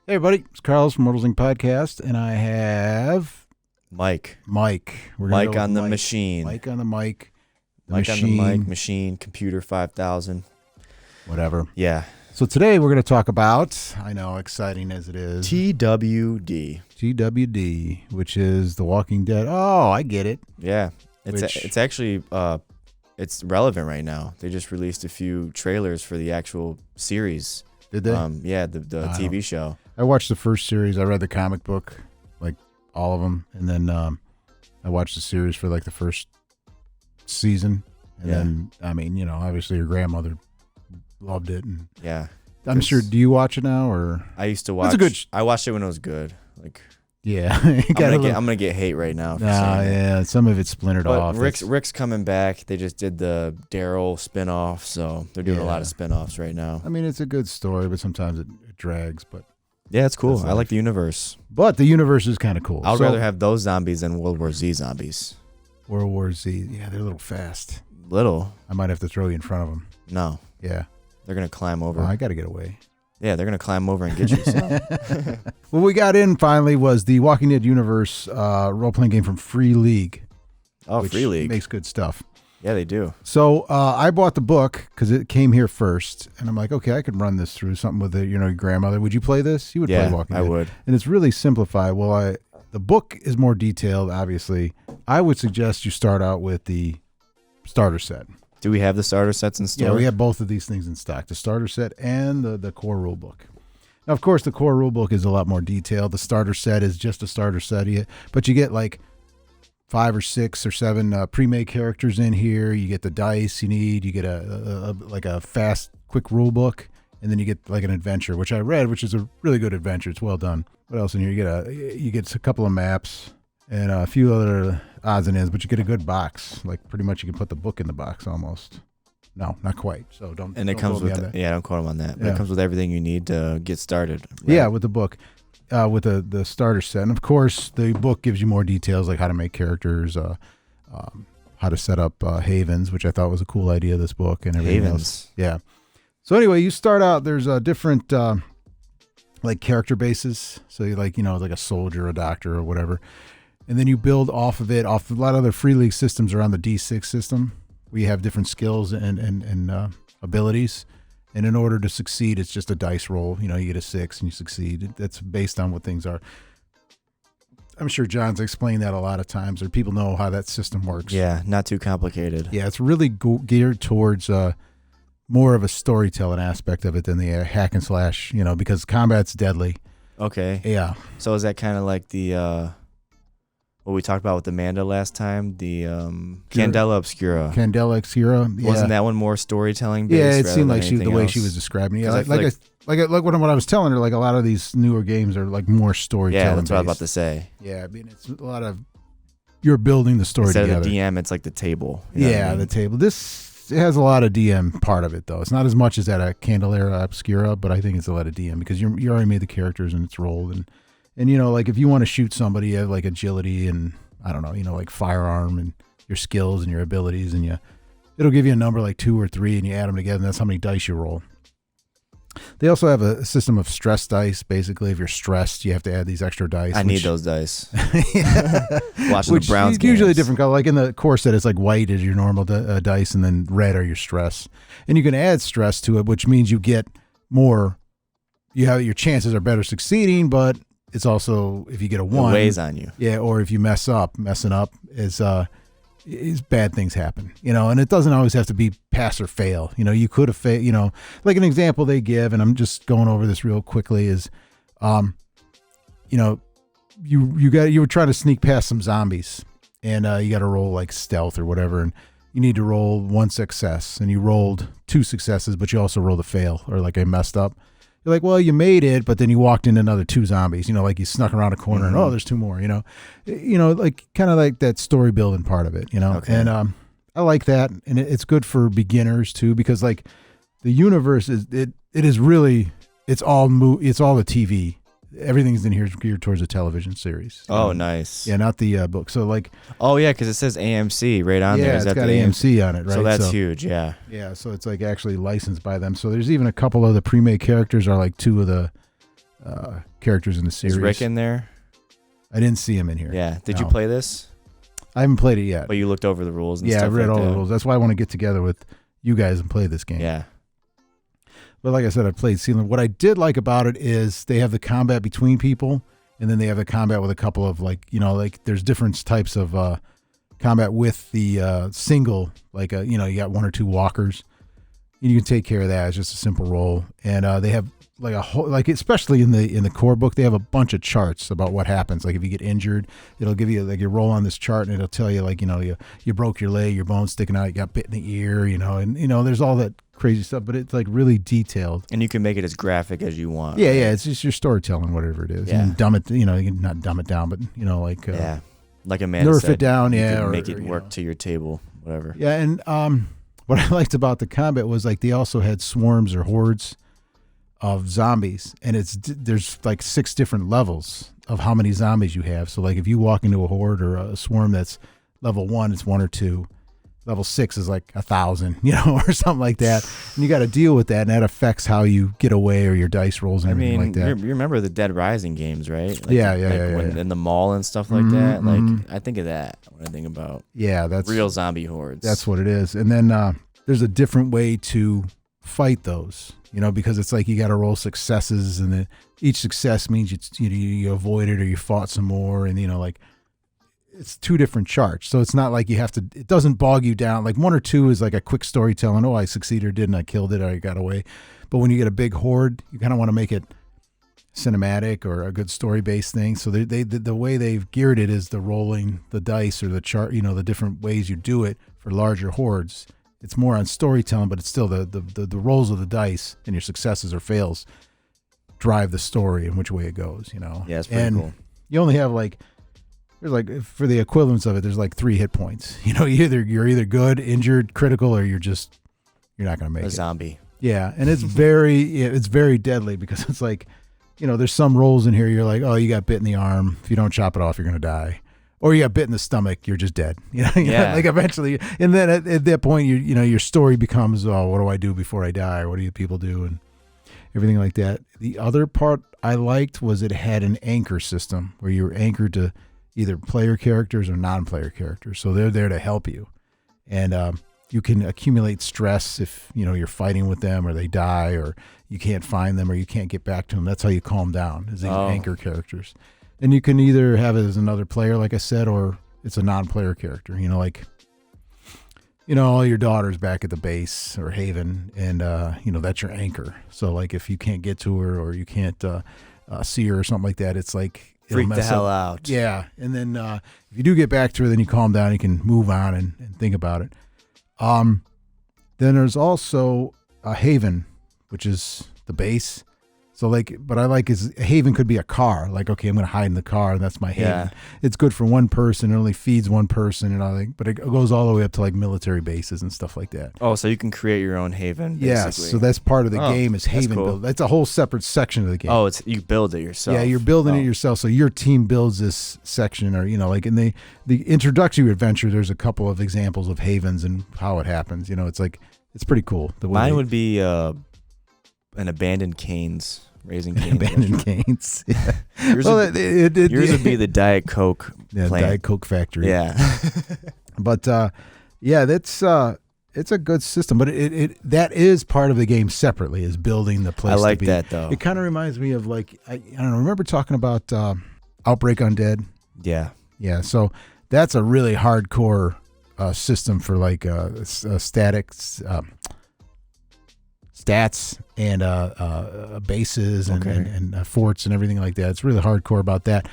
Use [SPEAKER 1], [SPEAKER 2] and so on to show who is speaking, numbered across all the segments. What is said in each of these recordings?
[SPEAKER 1] Hey, everybody. It's Carlos from Immortals Podcast, and I have
[SPEAKER 2] Mike.
[SPEAKER 1] Mike
[SPEAKER 2] on the machine.
[SPEAKER 1] Mike on the mic.
[SPEAKER 2] Mike on the mic, machine, computer 5000.
[SPEAKER 1] Whatever.
[SPEAKER 2] Yeah.
[SPEAKER 1] So today we're going to talk about, I know, exciting as it is,
[SPEAKER 2] TWD.
[SPEAKER 1] TWD, which is The Walking Dead. Oh, I get it.
[SPEAKER 2] Yeah. It's actually it's relevant right now. They just released a few trailers for the actual series.
[SPEAKER 1] Did they?
[SPEAKER 2] Yeah, the TV show.
[SPEAKER 1] I watched the first series. I read the comic book, like all of them, and then I watched the series for like the first season. And then, I mean, you know, obviously your grandmother loved it. And
[SPEAKER 2] yeah.
[SPEAKER 1] I'm sure. Do you watch it now, or
[SPEAKER 2] I used to watch? I watched it when it was good. Like,
[SPEAKER 1] yeah,
[SPEAKER 2] I'm gonna get hate right now.
[SPEAKER 1] Yeah, some of it's splintered off.
[SPEAKER 2] Rick's coming back. They just did the Daryl spinoff, so they're doing a lot of spinoffs right now.
[SPEAKER 1] I mean, it's a good story, but sometimes it drags. But
[SPEAKER 2] yeah, it's cool. I like the universe.
[SPEAKER 1] But the universe is kind of cool.
[SPEAKER 2] I'd rather have those zombies than World War Z zombies.
[SPEAKER 1] World War Z, yeah, they're a little fast.
[SPEAKER 2] Little.
[SPEAKER 1] I might have to throw you in front of them.
[SPEAKER 2] No.
[SPEAKER 1] Yeah.
[SPEAKER 2] They're gonna climb over.
[SPEAKER 1] Oh, I got to get away.
[SPEAKER 2] Yeah, they're gonna climb over and get you. So.
[SPEAKER 1] What we got in finally was the Walking Dead universe role-playing game from Free League.
[SPEAKER 2] Oh, Free League
[SPEAKER 1] makes good stuff.
[SPEAKER 2] Yeah, they do.
[SPEAKER 1] So I bought the book because it came here first, and I'm like, okay, I could run this through something with your grandmother. Would you play this? You would play Walking Dead.
[SPEAKER 2] I would.
[SPEAKER 1] And it's really simplified. Well, the book is more detailed, obviously. I would suggest you start out with the starter set.
[SPEAKER 2] Do we have the starter sets in store?
[SPEAKER 1] Yeah, we have both of these things in stock, the starter set and the core rule book. Now, of course, the core rule book is a lot more detailed. The starter set is just a starter set, but you get like 5 or 6 or 7 pre-made characters in here. You get the dice you need. You get a fast, quick rule book, and then you get like an adventure, which I read, which is a really good adventure. It's well done. What else in here? You get a couple of maps and a few other odds and ends, but you get a good box. Like pretty much, you can put the book in the box almost. No, not quite. So don't.
[SPEAKER 2] And it comes with don't quote them on that. But it comes with everything you need to get started.
[SPEAKER 1] Right? Yeah, with the book. With the starter set. And of course, the book gives you more details like how to make characters, how to set up havens, which I thought was a cool idea, this book, and everything else. Yeah. So anyway, you start out, there's different like character bases. So you like a soldier, a doctor, or whatever. And then you build off of it. A lot of the Free League systems are on the D6 system. We have different skills and abilities. And in order to succeed, it's just a dice roll. You get a 6 and you succeed. That's based on what things are. I'm sure John's explained that a lot of times, or people know how that system works.
[SPEAKER 2] Yeah, not too complicated.
[SPEAKER 1] Yeah, it's really geared towards more of a storytelling aspect of it than the hack and slash, because combat's deadly.
[SPEAKER 2] Okay.
[SPEAKER 1] Yeah.
[SPEAKER 2] So is that kind of like the what we talked about with Amanda last time, the Candela Obscura.
[SPEAKER 1] Candela Obscura. Yeah.
[SPEAKER 2] Wasn't that one more storytelling based?
[SPEAKER 1] Yeah, it seemed like the way she was describing it. Yeah, like what I was telling her, like a lot of these newer games are like more storytelling.
[SPEAKER 2] Yeah, that's what I was about to say.
[SPEAKER 1] Yeah, I mean it's a lot of you're building the story
[SPEAKER 2] instead
[SPEAKER 1] together.
[SPEAKER 2] of the DM, it's like the table.
[SPEAKER 1] The table. This has a lot of DM part of it though. It's not as much as that a Candela Obscura, but I think it's a lot of DM because you already made the characters and it's rolled and like if you want to shoot somebody, you have like agility and I don't know, like firearm and your skills and your abilities and it'll give you a number like 2 or 3 and you add them together and that's how many dice you roll. They also have a system of stress dice. Basically, if you're stressed, you have to add these extra dice.
[SPEAKER 2] I need those dice. Watching
[SPEAKER 1] the
[SPEAKER 2] Browns games.
[SPEAKER 1] Usually a different color. Like in the core set, it's like white is your normal dice and then red are your stress. And you can add stress to it, which means you get more. Your chances are better succeeding, but it's also if you get a 1,
[SPEAKER 2] it weighs on you.
[SPEAKER 1] Yeah, or if you messing up is bad things happen. And it doesn't always have to be pass or fail. You could have failed. Like an example they give, and I'm just going over this real quickly is, you were trying to sneak past some zombies, and you got to roll like stealth or whatever, and you need to roll 1 success, and you rolled 2 successes, but you also rolled a fail or like I messed up. You're like, well, you made it, but then you walked into another 2 zombies, like you snuck around a corner and, there's 2 more, like kind of like that story building part of it, Okay. And I like that. And it's good for beginners too, because like the universe is really, it's all the TV. Everything's in here is geared towards a television series.
[SPEAKER 2] Oh, nice.
[SPEAKER 1] Yeah, not the book. So like,
[SPEAKER 2] oh yeah, because it says AMC right on there.
[SPEAKER 1] Yeah, it's got AMC on it, right?
[SPEAKER 2] So that's huge. Yeah.
[SPEAKER 1] Yeah, so it's like actually licensed by them. So there's even a couple of the pre-made characters are like 2 of the characters in the series.
[SPEAKER 2] Is Rick in there?
[SPEAKER 1] I didn't see him in here.
[SPEAKER 2] Yeah. Did
[SPEAKER 1] No.
[SPEAKER 2] you play this?
[SPEAKER 1] I haven't played it yet.
[SPEAKER 2] But you looked over the rules and
[SPEAKER 1] yeah,
[SPEAKER 2] stuff
[SPEAKER 1] I read
[SPEAKER 2] like
[SPEAKER 1] all
[SPEAKER 2] that.
[SPEAKER 1] the rules. That's why I want to get together with you guys and play this game.
[SPEAKER 2] Yeah.
[SPEAKER 1] But like I said, I played Sealand. What I did like about it is they have the combat between people, and then they have the combat with a couple of there's different types of combat with the single, you got one or two walkers. You can take care of that. It's just a simple roll. And they have like a whole, especially in the core book, they have a bunch of charts about what happens. Like if you get injured, it'll give you you roll on this chart and it'll tell you you broke your leg, your bone's sticking out, you got bit in the ear, and there's all that crazy stuff, but it's really detailed.
[SPEAKER 2] And you can make it as graphic as you want.
[SPEAKER 1] Yeah, yeah. It's just your storytelling, whatever it is.
[SPEAKER 2] Yeah.
[SPEAKER 1] You can dumb it, you can not dumb it down, but
[SPEAKER 2] yeah. Like a man
[SPEAKER 1] nerf
[SPEAKER 2] said,
[SPEAKER 1] it down,
[SPEAKER 2] you
[SPEAKER 1] yeah,
[SPEAKER 2] can
[SPEAKER 1] or
[SPEAKER 2] make it work to your table, whatever.
[SPEAKER 1] Yeah, and what I liked about the combat was they also had swarms or hordes of zombies, and there's 6 different levels of how many zombies you have. So if you walk into a horde or a swarm that's level 1, it's 1 or 2. Level 6 is 1,000, or something like that. And you got to deal with that, and that affects how you get away or your dice rolls and everything like that.
[SPEAKER 2] You remember the Dead Rising games, right?
[SPEAKER 1] Yeah.
[SPEAKER 2] In the mall and stuff like that. I think of that when I think about
[SPEAKER 1] that's
[SPEAKER 2] real zombie hordes.
[SPEAKER 1] That's what it is. And then there's a different way to fight those, because it's you got to roll successes, and each success means you avoided or you fought some more, and it's 2 different charts. So it's not you have to, it doesn't bog you down. 1 or 2 is a quick storytelling. Oh, I succeeded or didn't, I killed it, or I got away. But when you get a big horde, you kind of want to make it cinematic or a good story-based thing. So the way they've geared it is the rolling the dice or the chart, the different ways you do it for larger hordes. It's more on storytelling, but it's still the rolls of the dice and your successes or fails drive the story and which way it goes,
[SPEAKER 2] Yeah, it's pretty cool.
[SPEAKER 1] You only have there's for the equivalence of it, there's 3 hit points. You're either good, injured, critical, or you're not going to make it.
[SPEAKER 2] A zombie.
[SPEAKER 1] Yeah, and it's very deadly because it's there's some rolls in here you're oh, you got bit in the arm. If you don't chop it off, you're going to die. Or you got bit in the stomach, you're just dead. Yeah. Eventually, and then at that point, your story becomes, oh, what do I do before I die? Or what do people do? And everything like that. The other part I liked was it had an anchor system where you were anchored to either player characters or non-player characters. So they're there to help you. And you can accumulate stress if, you're fighting with them or they die or you can't find them or you can't get back to them. That's how you calm down, is these anchor characters. And you can either have it as another player, like I said, or it's a non-player character. All your daughters back at the base or Haven, and that's your anchor. So if you can't get to her or you can't see her or something like that, it's
[SPEAKER 2] freak the hell out.
[SPEAKER 1] Yeah, and then if you do get back to her, then you calm down. You can move on and think about it. Then there's also a Haven, which is the base. So but I is a Haven could be a car. Okay, I'm going to hide in the car, and that's my Haven.
[SPEAKER 2] Yeah.
[SPEAKER 1] It's good for one person. It only feeds one person, and all. But it goes all the way up to military bases and stuff like that.
[SPEAKER 2] Oh, so you can create your own Haven. Basically.
[SPEAKER 1] Yes, so that's part of the game is Haven
[SPEAKER 2] cool.
[SPEAKER 1] build. That's a whole separate section of the game.
[SPEAKER 2] Oh, you build it yourself.
[SPEAKER 1] Yeah, you're building it yourself. So your team builds this section, or in the introductory adventure, there's a couple of examples of Havens and how it happens. It's pretty cool.
[SPEAKER 2] Mine would be an abandoned Cane's. Raising Cane's.
[SPEAKER 1] Abandoned Cane's. Yeah.
[SPEAKER 2] Yours would be the Diet Coke plant.
[SPEAKER 1] Diet Coke factory.
[SPEAKER 2] Yeah.
[SPEAKER 1] But that's it's a good system. But that is part of the game separately, is building the place.
[SPEAKER 2] I like
[SPEAKER 1] to be.
[SPEAKER 2] that though.
[SPEAKER 1] It kind of reminds me of I don't know. Remember talking about Outbreak Undead?
[SPEAKER 2] Yeah.
[SPEAKER 1] Yeah. So that's a really hardcore system for statics. Stats and bases and forts and everything like that. It's really hardcore about that.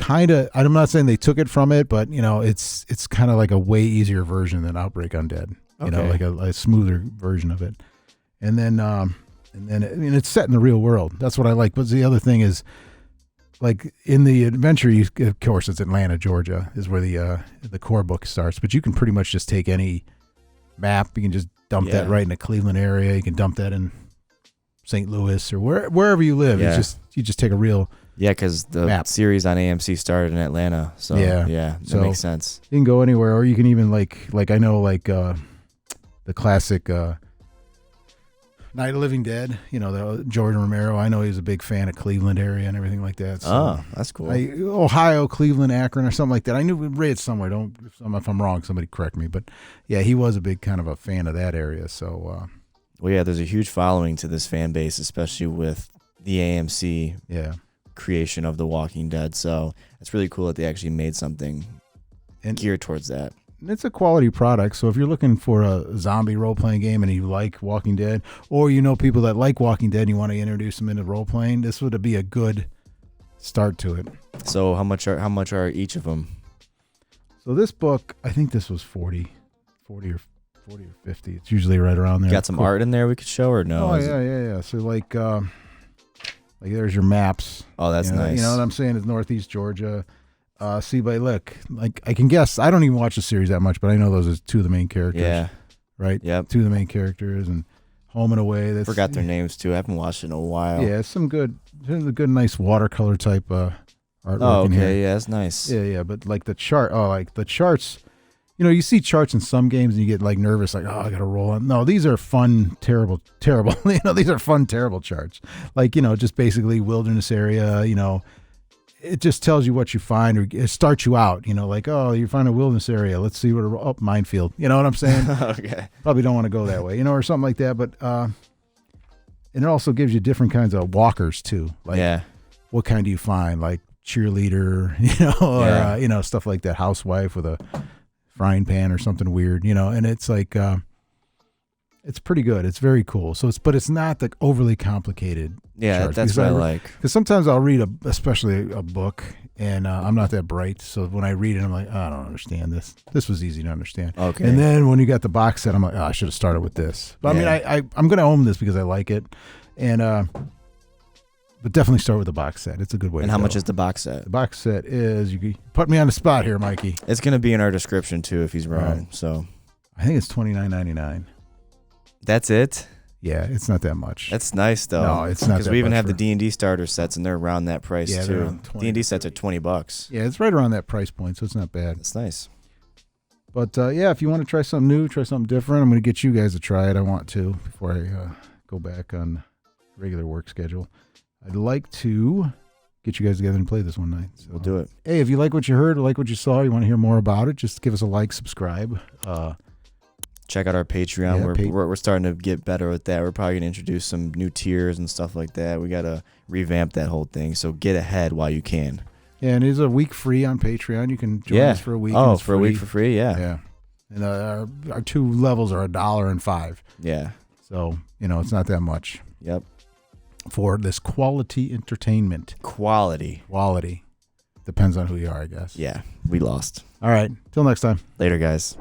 [SPEAKER 1] I'm not saying they took it from it, but it's kind of a way easier version than Outbreak Undead. A smoother version of it. And then it's set in the real world. That's what I like. But the other thing is, in the adventure, of course, it's Atlanta, Georgia, is where the core book starts. But you can pretty much just take any map. You can just dump that right in the Cleveland area. You can dump that in St. Louis or wherever you live.
[SPEAKER 2] Yeah.
[SPEAKER 1] You just take a real
[SPEAKER 2] because the
[SPEAKER 1] map.
[SPEAKER 2] series on AMC started in Atlanta. So that makes sense.
[SPEAKER 1] You can go anywhere, or you can even I know the classic Night of the Living Dead, the Jordan Romero. I know he's a big fan of Cleveland area and everything like that. So
[SPEAKER 2] Oh, that's cool.
[SPEAKER 1] Ohio, Cleveland, Akron, or something like that. I knew we read it somewhere. If I'm wrong, somebody correct me. But yeah, he was a big kind of a fan of that area. So
[SPEAKER 2] well, yeah, there's a huge following to this fan base, especially with the AMC creation of The Walking Dead. So it's really cool that they actually made something geared towards that.
[SPEAKER 1] It's a quality product, so if you're looking for a zombie role-playing game and you like Walking Dead, or people that like Walking Dead and you want to introduce them into role-playing, this would be a good start to it.
[SPEAKER 2] So how much are each of them?
[SPEAKER 1] So this book, I think this was 40 or 50. It's usually right around there.
[SPEAKER 2] Got some art in there we could show, or no?
[SPEAKER 1] Oh, yeah. So like there's your maps.
[SPEAKER 2] Oh, that's nice.
[SPEAKER 1] You know what I'm saying? It's Northeast Georgia. Look, like I can guess. I don't even watch the series that much, but I know those are two of the main characters.
[SPEAKER 2] Yeah.
[SPEAKER 1] Right?
[SPEAKER 2] Yep.
[SPEAKER 1] Two of the main characters, and Home and Away.
[SPEAKER 2] Forgot their names, too. I haven't watched it in a while.
[SPEAKER 1] Yeah, some good, nice watercolor type artwork in here.
[SPEAKER 2] Yeah, that's nice.
[SPEAKER 1] Yeah, but like the charts, you see charts in some games and you get like nervous, like, oh, I got to roll on. No, these are fun, terrible. These are fun, terrible charts. Like, just basically wilderness area, it just tells you what you find, or it starts you out, like, oh, you find a wilderness area. Let's see what minefield. You know what I'm saying?
[SPEAKER 2] Okay.
[SPEAKER 1] Probably don't want to go that way, or something like that. But and it also gives you different kinds of walkers too. Like, what kind do you find? Like cheerleader, or stuff like that. Housewife with a frying pan or something weird, And it's like it's pretty good. It's very cool. So but it's not like overly complicated.
[SPEAKER 2] Yeah,
[SPEAKER 1] charts,
[SPEAKER 2] that's what I like.
[SPEAKER 1] Because sometimes I'll read especially a book, and I'm not that bright. So when I read it, I'm like, oh, I don't understand this. This was easy to understand.
[SPEAKER 2] Okay.
[SPEAKER 1] And then when you got the box set, I'm like, oh, I should have started with this. But I mean, I'm going to own this because I like it, and but definitely start with the box set. It's a good way.
[SPEAKER 2] And how much is the box set?
[SPEAKER 1] The box set is, you put me on the spot here, Mikey.
[SPEAKER 2] It's going to be in our description too if he's wrong. Right. So
[SPEAKER 1] I think it's $29.99.
[SPEAKER 2] That's it.
[SPEAKER 1] Yeah, it's not that much.
[SPEAKER 2] That's nice though.
[SPEAKER 1] No, it's not.
[SPEAKER 2] Because we even have the D&D starter sets, and they're around that price too. D&D sets are $20.
[SPEAKER 1] Yeah, it's right around that price point, so it's not bad.
[SPEAKER 2] That's nice.
[SPEAKER 1] But if you want to try something new, try something different, I'm going to get you guys to try it. I want to before I go back on regular work schedule. I'd like to get you guys together and play this one night. So,
[SPEAKER 2] we'll do it.
[SPEAKER 1] Hey, if you like what you heard or like what you saw, you want to hear more about it, just give us a like, subscribe.
[SPEAKER 2] Check out our Patreon. Yeah, we're starting to get better with that. We're probably going to introduce some new tiers and stuff like that. We got to revamp that whole thing. So get ahead while you can.
[SPEAKER 1] Yeah, and it is a week free on Patreon. You can join us for a week.
[SPEAKER 2] Oh, for a week for free, yeah.
[SPEAKER 1] Yeah. And our two levels are $1 and $5.
[SPEAKER 2] Yeah.
[SPEAKER 1] So, it's not that much.
[SPEAKER 2] Yep.
[SPEAKER 1] For this quality entertainment.
[SPEAKER 2] Quality.
[SPEAKER 1] Depends on who you are, I guess.
[SPEAKER 2] Yeah, we lost.
[SPEAKER 1] All right. Till next time.
[SPEAKER 2] Later, guys.